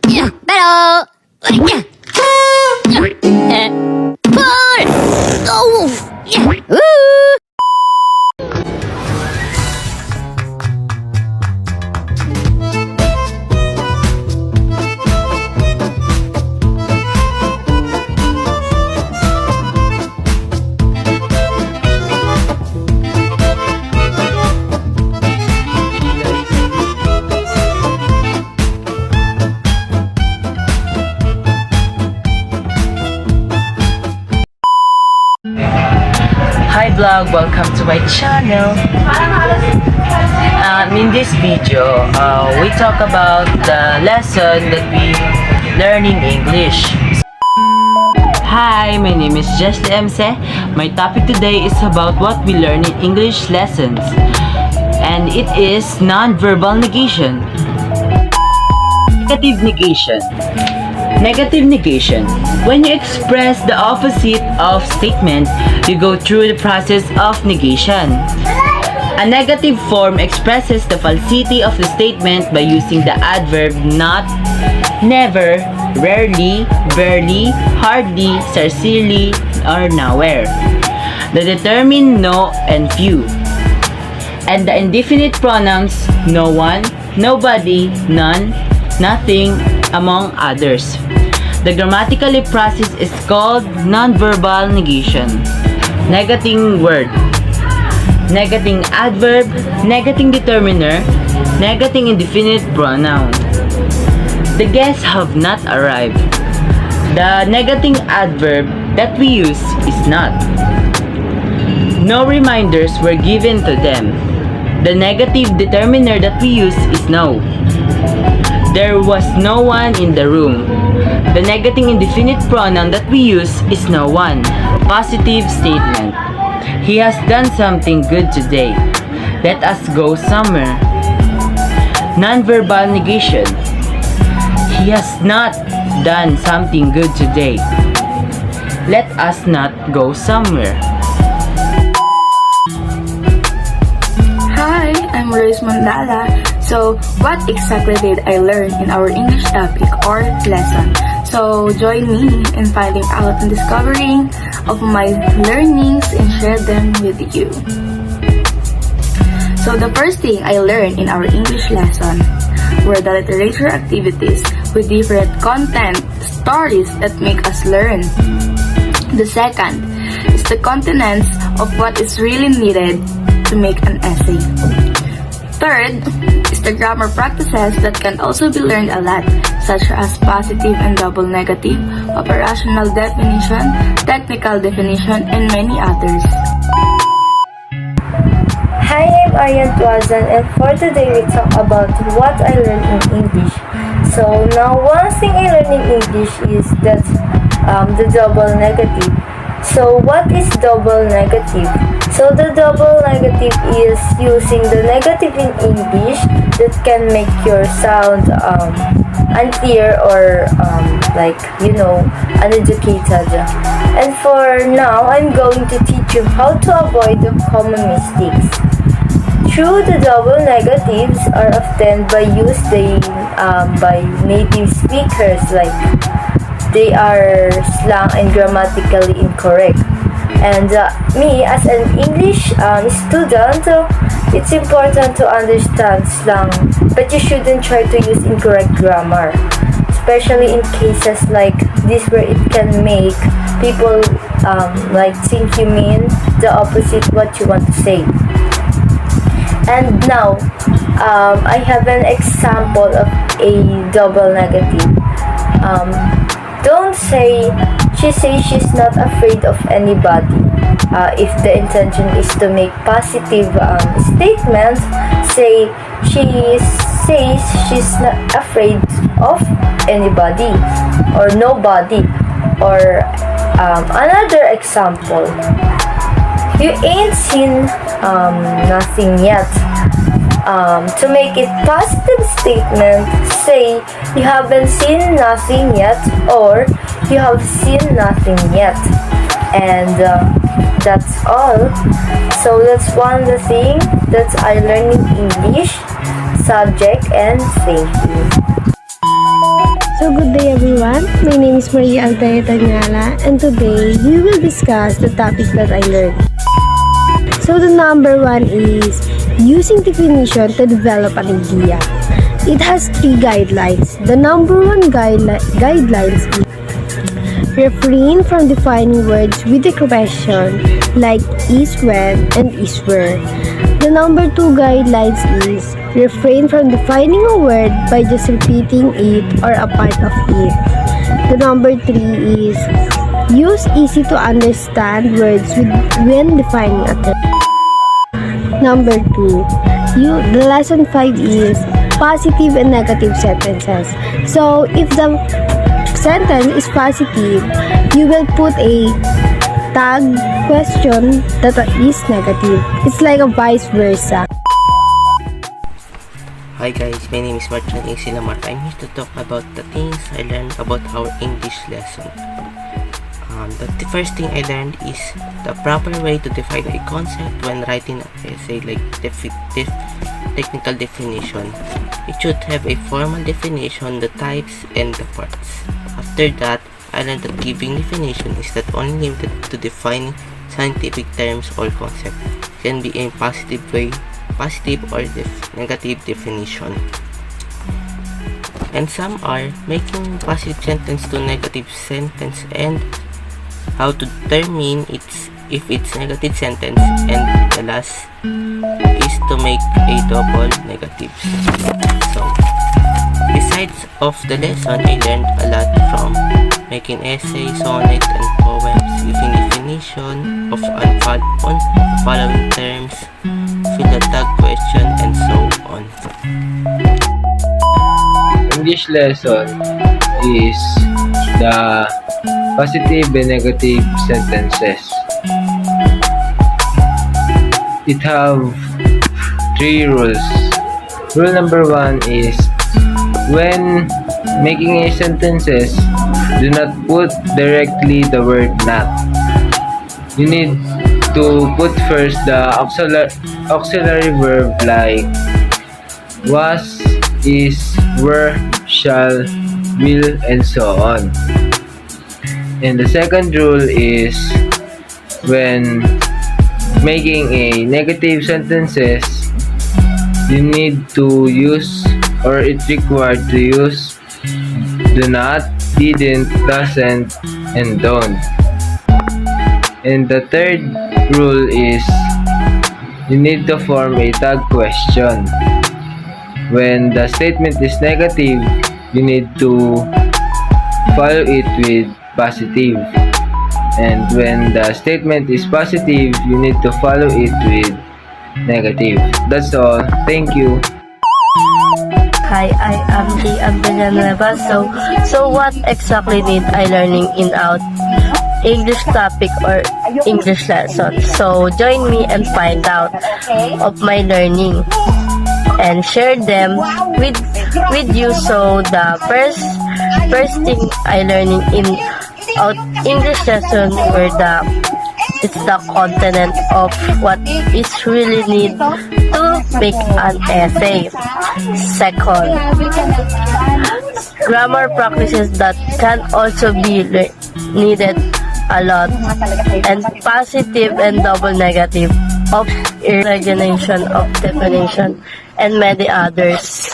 Pero... Paul! Oh! Woo! Hi vlog, welcome to my channel. In this video, we talk about the lesson that we learning English. Hi, my name is Jashlee. My topic today is about what we learn in English lessons, and it is non-verbal negation. Negative negation. Negative negation. When you express the opposite of statement, you go through the process of negation. A negative form expresses the falsity of the statement by using the adverb not, never, rarely, barely, hardly, sincerely, or nowhere. The determined no and few. And the indefinite pronouns no one, nobody, none, nothing, among others. The grammatical process is called non-verbal negation. Negating word, negating adverb, negating determiner, negating indefinite pronoun. The guests have not arrived. The negating adverb that we use is not. No reminders were given to them. The negative determiner that we use is no. There was no one in the room. The negative indefinite pronoun that we use is no one. Positive statement. He has done something good today. Let us go somewhere. Non-verbal negation. He has not done something good today. Let us not go somewhere. Hi, I'm Roice. So, what exactly did I learn in our English topic or lesson? So, join me in finding out and discovering of my learnings and share them with you. So, the first thing I learned in our English lesson were the literature activities with different content, stories that make us learn. The second is the contents of what is really needed to make an essay. Third is the grammar practices that can also be learned a lot, such as positive and double negative, operational definition, technical definition, and many others. Hi, I'm Arianne, and for today we talk about what I learned in English. So now one thing I learned in English is that the double negative. So what is double negative? So the double negative is using the negative in English that can make your sound unclear or uneducated. And for now, I'm going to teach you how to avoid the common mistakes. True, the double negatives are often used by native speakers, like they are slang and grammatically incorrect. And me, as an English student, it's important to understand slang, but you shouldn't try to use incorrect grammar, especially in cases like this where it can make people think you mean the opposite what you want to say. And now, I have an example of a double negative. Don't say, she says she's not afraid of anybody. If the intention is to make positive statements, say, she says she's not afraid of anybody or nobody. Or another example, you ain't seen nothing yet. To make it positive statement, say you haven't seen nothing yet or you have seen nothing yet. And that's all. So that's one of the thing that I learned in English subject, and thank you. So So good day everyone, my name is Althea and today we will discuss the topic that I learned. So the number one is using definition to develop an idea. It has 3 guidelines. The number one guidelines is refrain from defining words with a question like is when and is where. The number 2 guidelines is refrain from defining a word by just repeating it or a part of it. The number 3 is use easy to understand words when defining a term. Number 2, the lesson 5 is positive and negative sentences. So if the sentence is positive, you will put a tag question that is negative. It's like a vice versa. Hi guys, my name is Martin Silamar. I'm here to talk about the things I learned about our English lesson. The first thing I learned is the proper way to define a concept when writing an essay, like technical definition. It should have a formal definition, the types, and the parts. After that, I learned that giving definition is not only limited to defining scientific terms or concepts. It can be in positive way, positive or negative definition. And some are making positive sentence to negative sentence and how to determine if it's negative sentence, and the last is to make a double negative. So besides of the lesson, I learned a lot from making essays, sonnets, and poems, giving definition of on following terms, fill the tag question, and so on. English lesson is the positive and negative sentences. It have 3 rules. Rule number 1 is when making a sentences, do not put directly the word not. You need to put first the auxiliary verb like was, is, were, shall, will, and so on. And the second rule is when making a negative sentences, you need to use, or it's required to use, do not, didn't, doesn't, and don't. And the third rule is you need to form a tag question. When the statement is negative, you need to follow it with positive. And when the statement is positive, you need to follow it with negative. That's all. Thank you. Hi, I am Jheyann. So what exactly need I learning in our English topic or English lesson? So join me and find out of my learning and share them with you. So the first thing I learning in our English lesson were it's the content of what is really need to make an essay. Second, grammar practices that can also be needed a lot, and positive and double negative of imagination of definition and many others.